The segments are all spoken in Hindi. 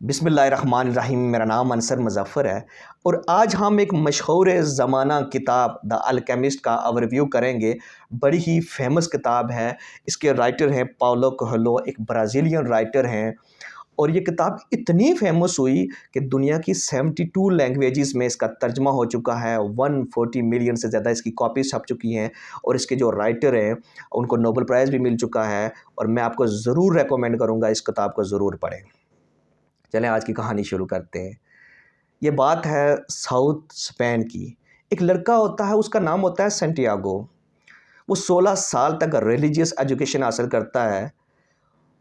बिस्मिल्लाहिर्रहमानिर्रहीम। मेरा नाम अनसर मुज़फ़्फ़र है और आज हम एक मशहूर ज़माना किताब द अल्केमिस्ट का ओवरव्यू करेंगे। बड़ी ही फेमस किताब है। इसके राइटर हैं पाउलो कोएल्हो, एक ब्राज़ीलियन राइटर हैं और ये किताब इतनी फेमस हुई कि दुनिया की 72 लैंग्वेजेस में इसका तर्जमा हो चुका है। 140 मिलियन से ज़्यादा इसकी कॉपीज़ छप चुकी हैं और इसके जो राइटर हैं उनको नोबेल प्राइज़ भी मिल चुका है और मैं आपको ज़रूर रेकमेंड करूँगा इस किताब को ज़रूर पढ़ें। चलें आज की कहानी शुरू करते हैं। ये बात है साउथ स्पेन की। एक लड़का होता है, उसका नाम होता है सैंटियागो। वो 16 साल तक रिलीजियस एजुकेशन हासिल करता है।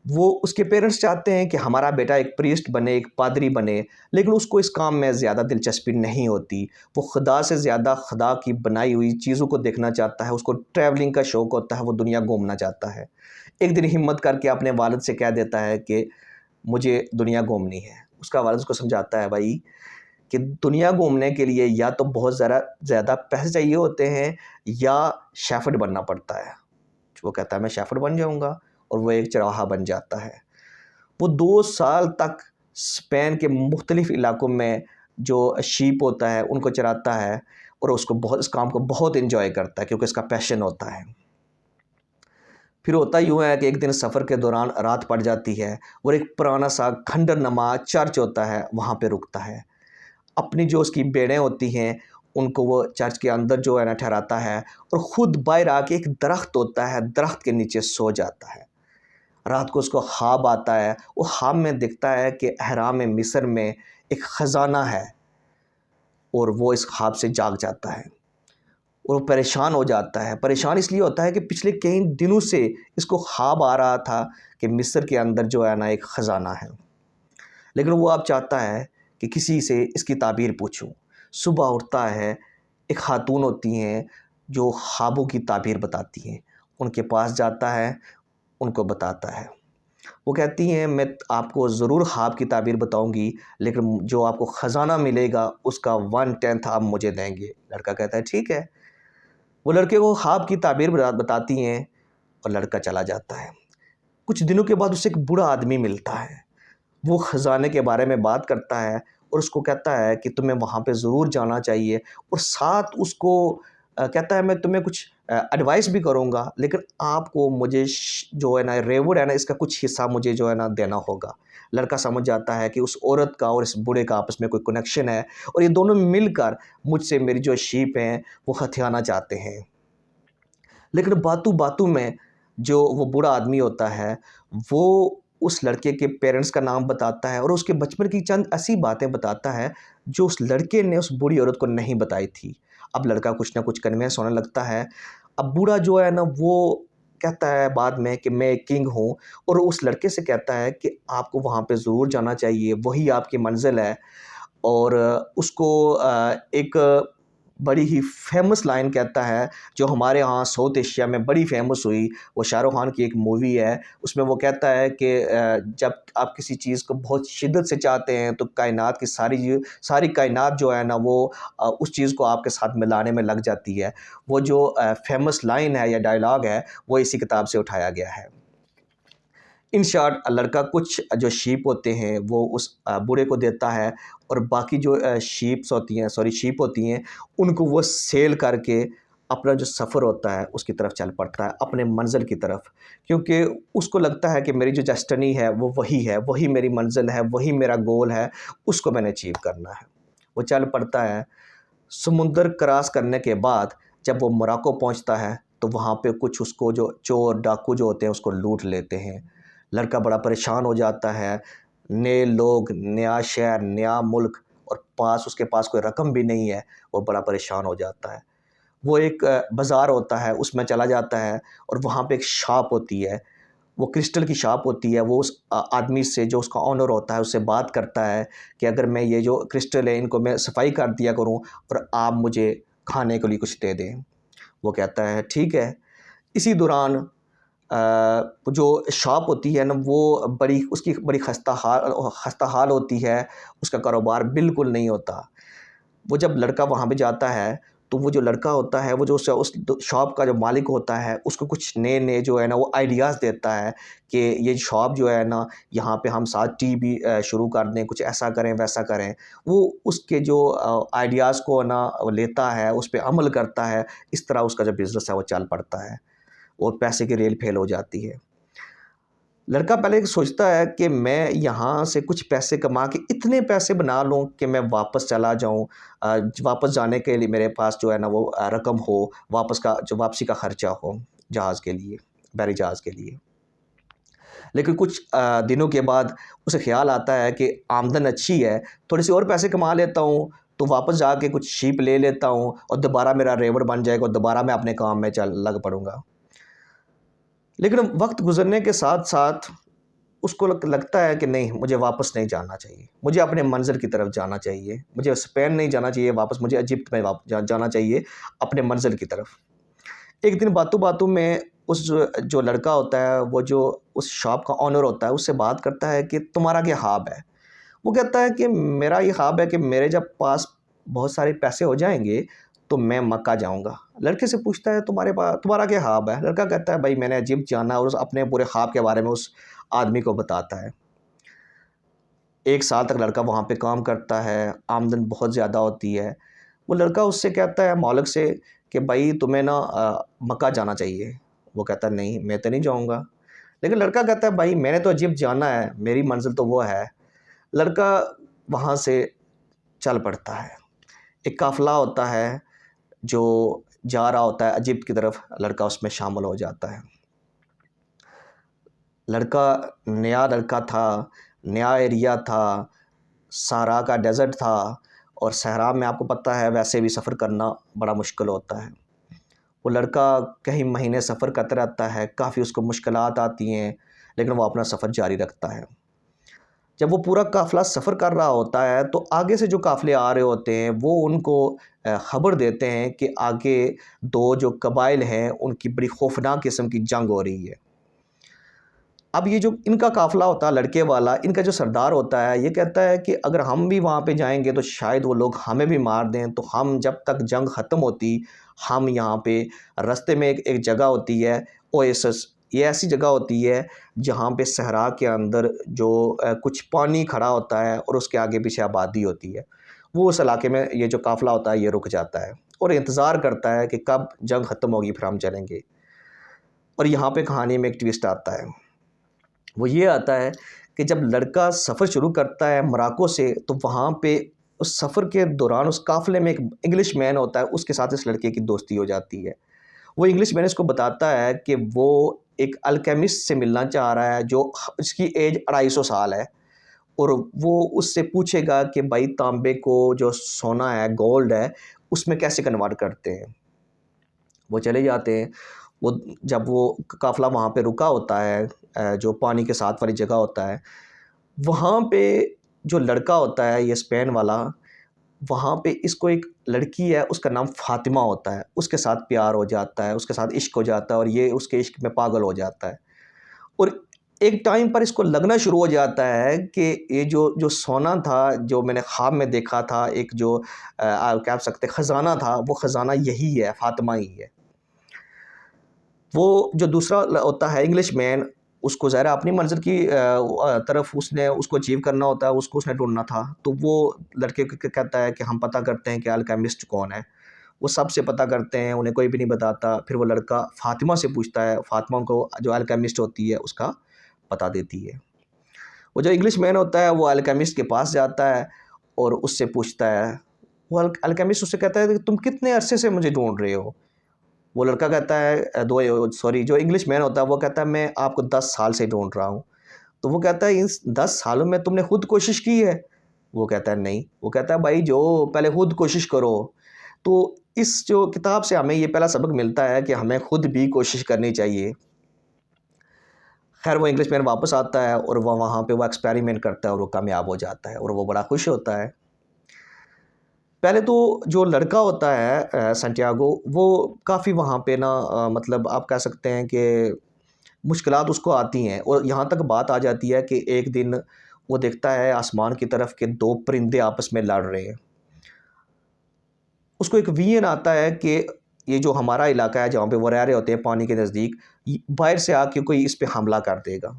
वो उसके पेरेंट्स चाहते हैं कि हमारा बेटा एक प्रीस्ट बने, एक पादरी बने, लेकिन उसको इस काम में ज़्यादा दिलचस्पी नहीं होती। वो खुदा से ज़्यादा खुदा की बनाई हुई चीज़ों को देखना चाहता है। उसको ट्रैवलिंग का शौक़ होता है, वो दुनिया घूमना चाहता है। एक दिन हिम्मत करके अपने वालिद से कह देता है कि मुझे दुनिया घूमनी है। उसका वालिद उसको समझाता है भाई कि दुनिया घूमने के लिए या तो बहुत ज़्यादा पैसे चाहिए होते हैं या शेफ़र्ड बनना पड़ता है। वो कहता है मैं शेफ़र्ड बन जाऊँगा और वो एक चरवाहा बन जाता है। वो 2 साल तक स्पेन के मुख्तलिफ़ इलाकों में जो शीप होता है उनको चराता है और इस काम को बहुत एंजॉय करता है क्योंकि इसका पैशन होता है। फिर होता यूँ है कि एक दिन सफ़र के दौरान रात पड़ जाती है और एक पुराना सा खंडरनुमा चर्च होता है, वहाँ पे रुकता है। अपनी जो उसकी भेड़ें होती हैं उनको वो चर्च के अंदर जो है ना ठहराता है और ख़ुद बाहर आके एक दरख्त होता है, दरख्त के नीचे सो जाता है। रात को उसको ख्वाब आता है। वो ख्वाब में दिखता है कि अहराम मिस्र में एक ख़ज़ाना है और वो इस ख्वाब से जाग जाता है और वो परेशान हो जाता है। परेशान इसलिए होता है कि पिछले कई दिनों से इसको ख्वाब आ रहा था कि मिस्र के अंदर जो है ना एक ख़ज़ाना है, लेकिन वो अब चाहता है कि किसी से इसकी ताबीर पूछूं। सुबह उठता है, एक खातून होती हैं जो ख्वाबों की ताबीर बताती हैं। उनके पास जाता है, उनको बताता है। वो कहती हैं मैं आपको ज़रूर ख्वाब की ताबीर बताऊंगी, लेकिन जो आपको ख़ज़ाना मिलेगा उसका 1/10 आप मुझे देंगे। लड़का कहता है ठीक है। वो लड़के को ख्वाब की ताबीर बताती हैं और लड़का चला जाता है। कुछ दिनों के बाद उसे एक बूढ़ा आदमी मिलता है। वो ख़ज़ाने के बारे में बात करता है और उसको कहता है कि तुम्हें वहाँ पे ज़रूर जाना चाहिए और साथ उसको कहता है मैं तुम्हें कुछ एडवाइस भी करूँगा, लेकिन आपको मुझे जो है ना रिवॉर्ड है ना इसका कुछ हिस्सा मुझे जो है ना देना होगा। लड़का समझ जाता है कि उस औरत का और इस बूढ़े का आपस में कोई कनेक्शन है और ये दोनों मिलकर मुझसे मेरी जो शीप हैं वो हथियाना चाहते हैं। लेकिन बातों-बातों में जो वो बूढ़ा आदमी होता है वो उस लड़के के पेरेंट्स का नाम बताता है और उसके बचपन की चंद ऐसी बातें बताता है जो उस लड़के ने उस बूढ़ी औरत को नहीं बताई थी। अब लड़का कुछ ना कुछ कन्विंस होने लगता है। अब बूढ़ा जो है ना वो कहता है बाद में कि मैं किंग हूँ और उस लड़के से कहता है कि आपको वहाँ पे ज़रूर जाना चाहिए, वही आपकी मंज़िल है। और उसको एक बड़ी ही फ़ेमस लाइन कहता है जो हमारे यहाँ साउथ एशिया में बड़ी फ़ेमस हुई। वो शाहरुख़ खान की एक मूवी है, उसमें वो कहता है कि जब आप किसी चीज़ को बहुत शिद्दत से चाहते हैं तो कायनात की सारी कायनात जो है ना वो उस चीज़ को आपके साथ मिलाने में लग जाती है। वो जो फ़ेमस लाइन है या डायलॉग है वो इसी किताब से उठाया गया है। इन शॉर्ट लड़का कुछ जो शीप होते हैं वो उस बूढ़े को देता है और बाकी जो शीप होती हैं उनको वो सेल करके अपना जो सफ़र होता है उसकी तरफ चल पड़ता है, अपने मंज़िल की तरफ। क्योंकि उसको लगता है कि मेरी जो डेस्टिनी है वो वही है, वही मेरी मंज़िल है, वही मेरा गोल है, उसको मैंने अचीव करना है। वो चल पड़ता है। समुंदर क्रॉस करने के बाद जब वो मोरक्को पहुंचता है तो वहाँ पे कुछ उसको जो चोर डाकू जो होते हैं उसको लूट लेते हैं। लड़का बड़ा परेशान हो जाता है। नए लोग, नया शहर, नया मुल्क और उसके पास कोई रकम भी नहीं है। वो बड़ा परेशान हो जाता है। वो एक बाज़ार होता है उसमें चला जाता है और वहाँ पे एक शॉप होती है। वो क्रिस्टल की शॉप होती है। वो उस आदमी से जो उसका ओनर होता है उससे बात करता है कि अगर मैं ये जो क्रिस्टल है इनको मैं सफाई कर दिया करूं और आप मुझे खाने के लिए कुछ दे दें। वो कहता है ठीक है। इसी दौरान जो शॉप होती है ना वो बड़ी खस्ता हाल होती है। उसका कारोबार बिल्कुल नहीं होता। वो जब लड़का वहाँ पे जाता है तो वो जो लड़का होता है वो जो उस शॉप का जो मालिक होता है उसको कुछ नए नए जो है ना वो आइडियाज़ देता है कि ये शॉप जो है ना यहाँ पे हम साथ टी भी शुरू कर दें, कुछ ऐसा करें वैसा करें। वो उसके जो आइडियाज़ को ना वो लेता है, उस पे अमल करता है, इस तरह उसका जो बिज़नेस है वो चल पड़ता है और पैसे की रेल फेल हो जाती है। लड़का पहले सोचता है कि मैं यहाँ से कुछ पैसे कमा के इतने पैसे बना लूँ कि मैं वापस चला जाऊँ, वापस जाने के लिए मेरे पास जो है ना वो रकम हो, वापस का जो वापसी का खर्चा हो जहाज़ के लिए, बहरी जहाज़ के लिए। लेकिन कुछ दिनों के बाद उसे ख़्याल आता है कि आमदन अच्छी है, थोड़े से और पैसे कमा लेता हूँ, तो वापस जाके कुछ शीप ले लेता हूँ और दोबारा मेरा रेवड़ बन जाएगा और दोबारा मैं अपने काम में चल लग पड़ूँगा। लेकिन वक़्त गुज़रने के साथ-साथ उसको लगता है कि नहीं, मुझे वापस नहीं जाना चाहिए, मुझे अपने मंज़िल की तरफ जाना चाहिए, मुझे स्पेन नहीं जाना चाहिए वापस, मुझे इजिप्ट में जाना चाहिए अपने मंज़िल की तरफ। एक दिन बातों-बातों में उस जो लड़का होता है, वो जो उस शॉप का ओनर होता है, उससे बात करता है कि तुम्हारा क्या ख़्वाब है? वो कहता है कि मेरा ये ख़्वाब है कि मेरे जब पास बहुत सारे पैसे हो जाएँगे, तो मैं मक्का जाऊँगा। लड़के से पूछता है तुम्हारा क्या ख़्वाब है? लड़का कहता है भाई मैंने इजिप्ट जाना है और उस अपने पूरे ख़्वाब के बारे में उस आदमी को बताता है। 1 साल तक लड़का वहाँ पे काम करता है, आमदन बहुत ज़्यादा होती है। वो लड़का उससे कहता है मालिक से कि भाई तुम्हें ना मक्का जाना चाहिए। वो कहता है नहीं, मैं तो नहीं जाऊँगा। लेकिन लड़का कहता है भाई मैंने तो इजिप्ट जाना है, मेरी मंज़िल तो वो है। लड़का वहाँ से चल पड़ता है। एक काफ़िला होता है जो जा रहा होता है इजिप्ट की तरफ, लड़का उसमें शामिल हो जाता है। लड़का नया लड़का था, नया एरिया था, सहारा का डेज़र्ट था और सहरा में आपको पता है वैसे भी सफ़र करना बड़ा मुश्किल होता है। वो लड़का कई महीने सफ़र करता रहता है, काफ़ी उसको मुश्किलात आती हैं, लेकिन वो अपना सफ़र जारी रखता है। जब वो पूरा काफ़िला सफ़र कर रहा होता है, तो आगे से जो काफ़िले आ रहे होते हैं, वो उनको ख़बर देते हैं कि आगे 2 जो कबाइल हैं, उनकी बड़ी ख़ौफ़नाक किस्म की जंग हो रही है। अब ये जो इनका काफ़िला होता है लड़के वाला, इनका जो सरदार होता है, ये कहता है कि अगर हम भी वहाँ पे जाएँगे तो शायद वो लोग हमें भी मार दें, तो हम जब तक जंग ख़त्म होती, हम यहाँ पे रास्ते में एक जगह होती है ओएसिस, ये ऐसी जगह होती है जहाँ पे सहरा के अंदर जो कुछ पानी खड़ा होता है और उसके आगे-पीछे आबादी होती है। वो उस इलाके में ये जो काफ़िला होता है, ये रुक जाता है और इंतज़ार करता है कि कब जंग ख़त्म होगी फिर हम चलेंगे। और यहाँ पे कहानी में एक ट्विस्ट आता है। वो ये आता है कि जब लड़का सफ़र शुरू करता है मोरक्को से, तो वहाँ पे उस सफ़र के दौरान उस काफ़िले में एक इंग्लिश मैन होता है, उसके साथ इस लड़के की दोस्ती हो जाती है। वो इंग्लिश मैन इसको बताता है कि वो एक अल्केमिस्ट से मिलना चाह रहा है जो जिसकी एज 250 साल है और वो उससे पूछेगा कि भाई तांबे को जो सोना है, गोल्ड है, उसमें कैसे कन्वर्ट करते हैं। वो चले जाते हैं। वो जब वो काफ़िला वहाँ पे रुका होता है, जो पानी के साथ वाली जगह होता है, वहाँ पे जो लड़का होता है ये स्पेन वाला, वहाँ पे इसको एक लड़की है उसका नाम फ़ातिमा होता है, उसके साथ प्यार हो जाता है, उसके साथ इश्क हो जाता है और ये उसके इश्क में पागल हो जाता है। और एक टाइम पर इसको लगना शुरू हो जाता है कि ये जो जो सोना था, जो मैंने ख्वाब में देखा था, एक जो आप कह सकते हैं ख़ज़ाना था, वो ख़ज़ाना यही है, फ़ातिमा ही है। वो जो दूसरा होता है इंग्लिश मैन, उसको ज़ाहिर है अपनी मंज़िल की तरफ उसने उसको अचीव करना होता है, उसको उसने ढूँढना था। तो वो लड़के क कहता है कि हम पता करते हैं कि अल्केमिस्ट कौन है। वो सबसे पता करते हैं, उन्हें कोई भी नहीं बताता। फिर वो लड़का फ़ातिमा से पूछता है, फ़ातिमा को जो अल्केमिस्ट होती है उसका पता देती है। वो जो इंग्लिश मैन होता है वो अल्केमिस्ट के पास जाता है और उससे पूछता है, वो अल्केमिस्ट उससे कहता है कि तुम कितने अरसे से मुझे ढूँढ रहे हो? वो लड़का कहता है जो इंग्लिश मैन होता है वो कहता है मैं आपको 10 साल से ढूँढ रहा हूँ। तो वो कहता है इस 10 सालों में तुमने खुद कोशिश की है? वो कहता है नहीं। वो कहता है भाई जो पहले खुद कोशिश करो। तो इस जो किताब से हमें ये पहला सबक मिलता है कि हमें खुद भी कोशिश करनी चाहिए। ख़ैर वो इंग्लिश मैन वापस आता है और वो वहाँ पे वो एक्सपेरिमेंट करता है और वो कामयाब हो जाता है और वो बड़ा खुश होता है। पहले तो जो लड़का होता है सैंटियागो, वो काफ़ी वहाँ पे ना मतलब आप कह सकते हैं कि मुश्किलात उसको आती हैं और यहाँ तक बात आ जाती है कि एक दिन वो देखता है आसमान की तरफ कि 2 परिंदे आपस में लड़ रहे हैं। उसको एक विजन आता है कि ये जो हमारा इलाका है जहाँ पे वरारे होते हैं पानी के नज़दीक, बाहर से आके कोई इस पे हमला कर देगा।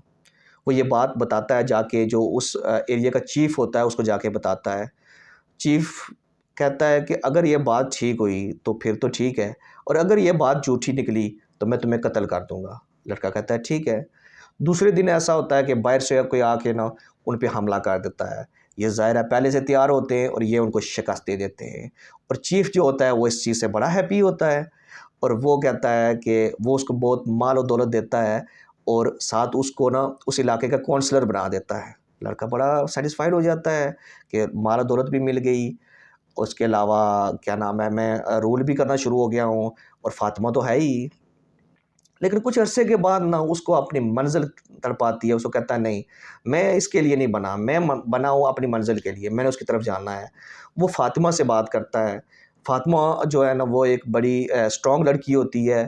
वो ये बात बताता है जाके, जो उस एरिया का चीफ़ होता है उसको जाके बताता है। चीफ़ कहता है कि अगर ये बात ठीक हुई तो फिर तो ठीक है, और अगर ये बात झूठी निकली तो मैं तुम्हें कत्ल कर दूँगा। लड़का कहता है ठीक है। दूसरे दिन ऐसा होता है कि बाहर से कोई आके ना उन पे हमला कर देता है। ये ज़ाहिर है पहले से तैयार होते हैं और ये उनको शिकस्त दे देते हैं, और चीफ़ जो होता है वो इस चीज़ से बड़ा हैप्पी होता है, और वो कहता है कि वो उसको बहुत माल और दौलत देता है, और साथ उसको ना उस इलाके का काउंसलर बना देता है। लड़का बड़ा सैटिस्फाइड हो जाता है कि माल और दौलत भी मिल गई, उसके अलावा क्या नाम है, मैं रूल भी करना शुरू हो गया हूँ, और फ़ातिमा तो है ही। लेकिन कुछ अरसे के बाद ना उसको अपनी मंज़िल तड़पाती है, उसको कहता है नहीं, मैं इसके लिए नहीं बना, मैं बना हूँ अपनी मंज़िल के लिए, मैंने उसकी तरफ जाना है। वो फ़ातिमा से बात करता है। फ़ातिमा जो है ना वो एक बड़ी स्ट्रॉन्ग लड़की होती है।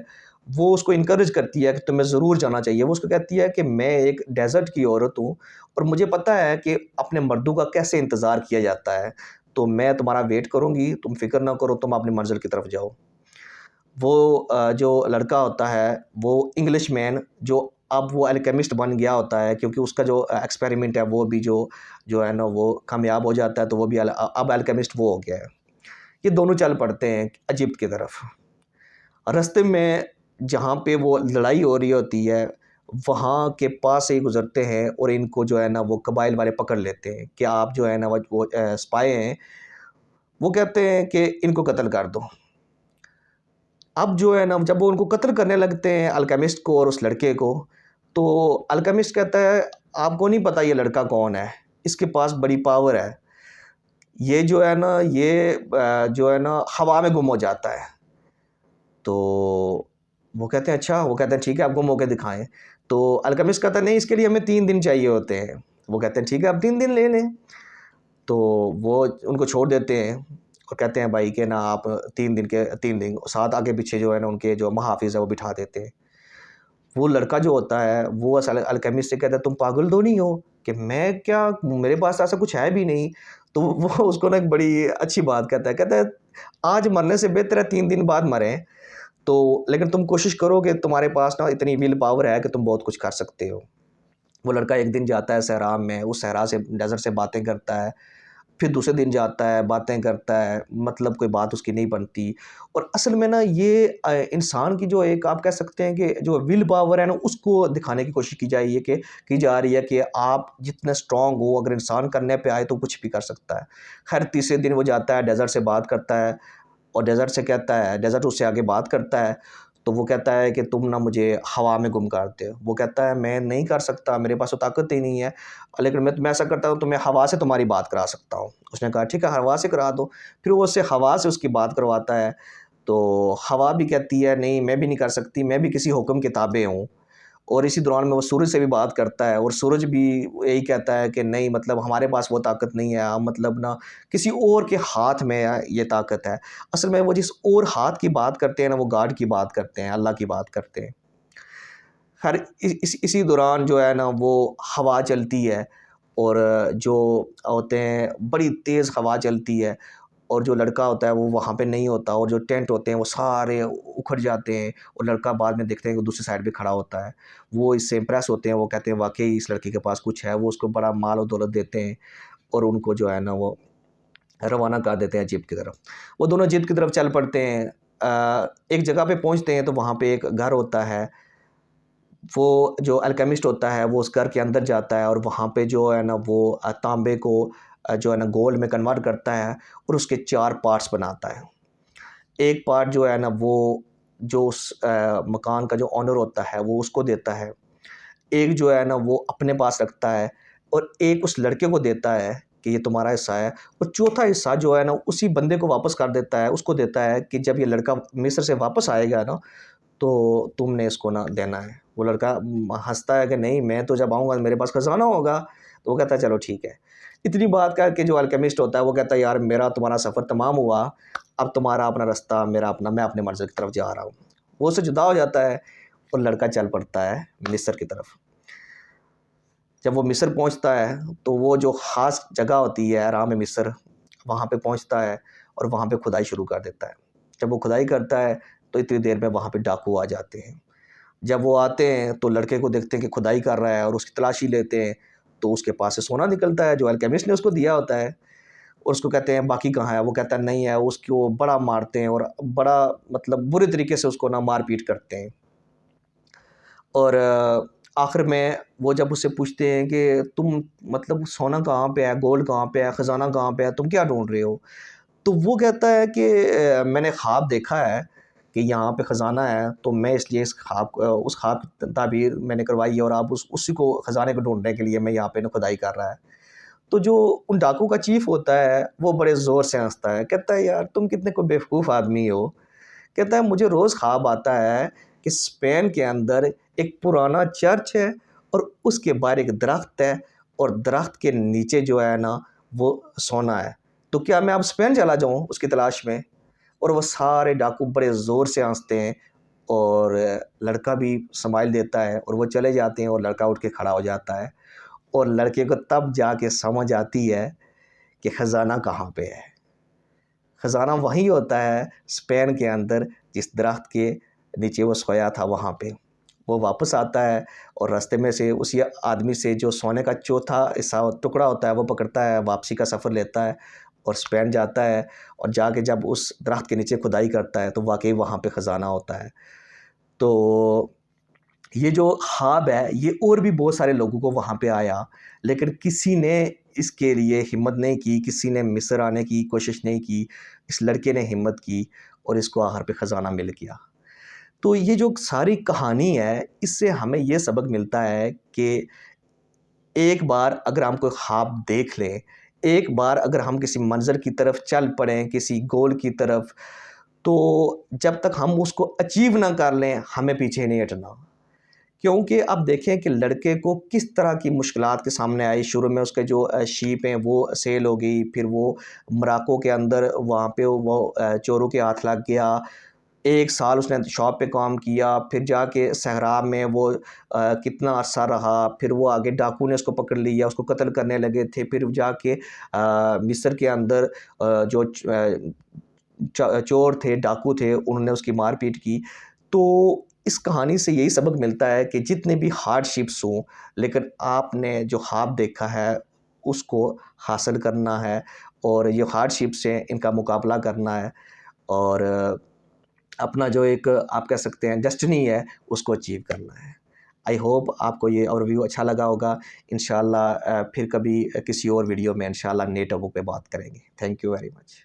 वो उसको इनकरेज करती है कि तुम्हें ज़रूर जाना चाहिए। वो उसको कहती है कि मैं एक डेज़र्ट की औरत हूँ, और मुझे पता है कि अपने मर्दों का कैसे इंतज़ार किया जाता है। तो मैं तुम्हारा वेट करूँगी, तुम फ़िक्र ना करो, तुम अपनी मंज़िल की तरफ जाओ। वो जो लड़का होता है वो इंग्लिशमैन, जो अब वो अल्केमिस्ट बन गया होता है, क्योंकि उसका जो एक्सपेरिमेंट है वो भी जो जो है ना वो कामयाब हो जाता है, तो वो भी अब अल्केमिस्ट वो हो गया है। ये दोनों चल पड़ते हैं इजिप्ट की तरफ। रास्ते में जहाँ पे वो लड़ाई हो रही होती है, वहाँ के पास से ही गुजरते हैं, और इनको जो है ना वो कबाइल वाले पकड़ लेते हैं कि आप जो है ना वो स्पाई हैं। वो कहते हैं कि इनको कत्ल कर दो। अब जो है ना जब वो उनको कत्ल करने लगते हैं अल्केमिस्ट को और उस लड़के को, तो अल्केमिस्ट कहता है आपको नहीं पता ये लड़का कौन है, इसके पास बड़ी पावर है। ये जो है ना ये जो है ना हवा में गुम हो जाता है। तो वो कहते हैं अच्छा, वो कहते हैं ठीक है, आप गुम होके दिखाएँ। तो अल्केमिस्ट कहता है नहीं, इसके लिए हमें 3 दिन चाहिए होते हैं। वो कहते हैं ठीक है, आप 3 दिन ले लें। तो वो उनको छोड़ देते हैं और कहते हैं भाई कि ना आप 3 दिन के 3 दिन साथ आगे पीछे जो है ना उनके जो महाफ़िज़ है वो बिठा देते हैं। वो लड़का जो होता है वो असल अल्केमिस्ट से कहता है तुम पागल तो नहीं हो, कि मैं क्या, मेरे पास ऐसा कुछ है भी नहीं। तो वो उसको ना एक बड़ी अच्छी बात कहता है आज मरने से बेहतर है 3 दिन बाद मरें। तो लेकिन तुम कोशिश करो कि तुम्हारे पास ना इतनी विल पावर है कि तुम बहुत कुछ कर सकते हो। वो लड़का एक दिन जाता है सहरा में, उस सहरा से डेज़र्ट से बातें करता है। फिर दूसरे दिन जाता है, बातें करता है, मतलब कोई बात उसकी नहीं बनती। और असल में ना ये इंसान की जो एक आप कह सकते हैं कि जो विल पावर है ना, उसको दिखाने की कोशिश की जा रही है कि आप जितने स्ट्रॉन्ग हो, अगर इंसान करने पे आए तो कुछ भी कर सकता है। खैर तीसरे दिन वो जाता है, डेज़र्ट से बात करता है, और डेज़र्ट से कहता है, डेज़र्ट उससे आगे बात करता है। तो वो कहता है कि तुम ना मुझे हवा में गुम करते हो। वो कहता है मैं नहीं कर सकता, मेरे पास तो ताकत ही नहीं है, लेकिन मैं ऐसा करता हूँ तो मैं हवा से तुम्हारी बात करा सकता हूँ। उसने कहा ठीक है, हवा से करा दो। फिर वो उससे हवा से उसकी बात करवाता है। तो हवा भी कहती है नहीं, मैं भी नहीं कर सकती, मैं भी किसी हुक्म के ताबे हूँ। और इसी दौरान में वो सूरज से भी बात करता है, और सूरज भी यही कहता है कि नहीं, मतलब हमारे पास वो ताकत नहीं है, हम मतलब ना किसी और के हाथ में ये ताकत है। असल में वो जिस और हाथ की बात करते हैं ना, वो गॉड की बात करते हैं, अल्लाह की बात करते हैं। हर इसी दौरान जो है ना वो हवा चलती है, और जो होते हैं बड़ी तेज़ हवा चलती है, और जो लड़का होता है वो वहाँ पे नहीं होता, और जो टेंट होते हैं वो सारे उखड़ जाते हैं, और लड़का बाद में देखते हैं कि दूसरी साइड पे खड़ा होता है। वो इससे इम्प्रेस होते हैं, वो कहते हैं वाक़ई इस लड़के के पास कुछ है, वो उसको बड़ा माल और दौलत देते हैं, और उनको जो है ना वो रवाना कर देते हैं इजिप्ट की तरफ। वो दोनों इजिप्ट की तरफ चल पड़ते हैं। एक जगह पे पहुँचते हैं तो वहाँ पे एक घर होता है। वो जो अल्केमिस्ट होता है वो उस घर के अंदर जाता है, और वहाँ पे जो है ना वो तांबे को जो है ना गोल्ड में कन्वर्ट करता है, और उसके 4 पार्ट्स बनाता है। एक पार्ट जो है ना वो जो उस मकान का जो ओनर होता है वो उसको देता है। एक जो है ना वो अपने पास रखता है, और एक उस लड़के को देता है कि ये तुम्हारा हिस्सा है, और चौथा हिस्सा जो है ना उसी बंदे को वापस कर देता है, उसको देता है कि जब ये लड़का मिस्र से वापस आएगा ना तो तुमने इसको ना देना है। वो लड़का हँसता है कि नहीं, मैं तो जब आऊँगा मेरे पास खज़ाना होगा। तो वो कहता है चलो ठीक है। इतनी बात करके जो अल्केमिस्ट होता है वो कहता है यार मेरा तुम्हारा सफ़र तमाम हुआ, अब तुम्हारा अपना रास्ता, मेरा अपना, मैं अपने मंज़िल की तरफ जा रहा हूँ। वो उससे जुदा हो जाता है, और लड़का चल पड़ता है मिस्र की तरफ। जब वो मिस्र पहुँचता है तो वो जो ख़ास जगह होती है राह में मिस्र, वहाँ पे पहुँचता है, और वहाँ पे खुदाई शुरू कर देता है। जब वो खुदाई करता है तो इतनी देर में वहाँ पे डाकू आ जाते हैं। जब वो आते हैं तो लड़के को देखते हैं कि खुदाई कर रहा है और उसकी तलाशी लेते हैं, तो उसके पास से सोना निकलता है जो अल्केमिस्ट ने उसको दिया होता है। और उसको कहते हैं बाकी कहाँ है? वो कहता है नहीं है, उसको बड़ा मारते हैं और बड़ा मतलब बुरे तरीके से उसको ना मार-पीट करते हैं। और आखिर में वो जब उससे पूछते हैं कि तुम मतलब सोना कहाँ पे है, गोल्ड कहाँ पे है, ख़ज़ाना कहाँ पे है, तुम क्या ढूँढ रहे हो? तो वो कहता है कि मैंने ख्वाब देखा है कि यहाँ पे ख़ज़ाना है, तो मैं इसलिए इस उस ख्वाब की ताबीर मैंने करवाई है और आप उसी को ख़ज़ाने को ढूँढने के लिए मैं यहाँ पे ना खुदाई कर रहा है। तो जो उन डाकू का चीफ़ होता है, वो बड़े ज़ोर से हँसता है, कहता है यार तुम कितने को बेवकूफ़ आदमी हो। कहता है मुझे रोज़ ख्वाब आता है कि स्पेन के अंदर एक पुराना चर्च है और उसके बाहर एक दरख्त है और दरख्त के नीचे जो है ना वो सोना है। तो क्या मैं अब स्पेन चला जाऊँ उसकी तलाश में? और वो सारे डाकू बड़े ज़ोर से हँसते हैं और लड़का भी स्माइल देता है और वो चले जाते हैं और लड़का उठ के खड़ा हो जाता है और लड़के को तब जाके समझ आती है कि ख़ज़ाना कहाँ पे है। ख़ज़ाना वहीं होता है स्पेन के अंदर जिस दरख्त के नीचे वो सोया था वहाँ पे। वो वापस आता है और रास्ते में से उसी आदमी से जो सोने का चौथा हिस्सा टुकड़ा होता है वो पकड़ता है, वापसी का सफ़र लेता है और स्पेन जाता है और जाके जब उस दरख्त के नीचे खुदाई करता है तो वाक़ई वहाँ पे ख़ज़ाना होता है। तो ये जो ख्वाब है ये और भी बहुत सारे लोगों को वहाँ पे आया, लेकिन किसी ने इसके लिए हिम्मत नहीं की, किसी ने मिस्र आने की कोशिश नहीं की। इस लड़के ने हिम्मत की और इसको आखिर पे ख़ज़ाना मिल गया। तो ये जो सारी कहानी है, इससे हमें ये सबक मिलता है कि एक बार अगर हम कोई ख्वाब देख लें, एक बार अगर हम किसी मंज़र की तरफ चल पड़ें, किसी गोल की तरफ, तो जब तक हम उसको अचीव ना कर लें, हमें पीछे नहीं हटना। क्योंकि अब देखें कि लड़के को किस तरह की मुश्किलात के सामने आई। शुरू में उसके जो शीप हैं वो सेल हो गई, फिर वो मोरक्को के अंदर वहाँ पे वो चोरों के हाथ लग गया। 1 साल उसने शॉप पे काम किया, फिर जाके सहरा में वो कितना अरसा रहा, फिर वो आगे डाकू ने उसको पकड़ लिया, उसको कत्ल करने लगे थे। फिर जाके मिस्र के अंदर जो चोर थे, डाकू थे, उन्होंने उसकी मार-पीट की। तो इस कहानी से यही सबक मिलता है कि जितने भी हार्डशिप्स हों, लेकिन आपने जो ख्वाब देखा है, उसको हासिल करना है और ये हार्डशिप्स हैं, इनका मुकाबला करना है और अपना जो एक आप कह सकते हैं डेस्टिनी है, उसको अचीव करना है। आई होप आपको ये ओवरव्यू अच्छा लगा होगा। इंशाल्लाह फिर कभी किसी और वीडियो में इंशाल्लाह नए टॉपिक पे बात करेंगे। Thank you very much.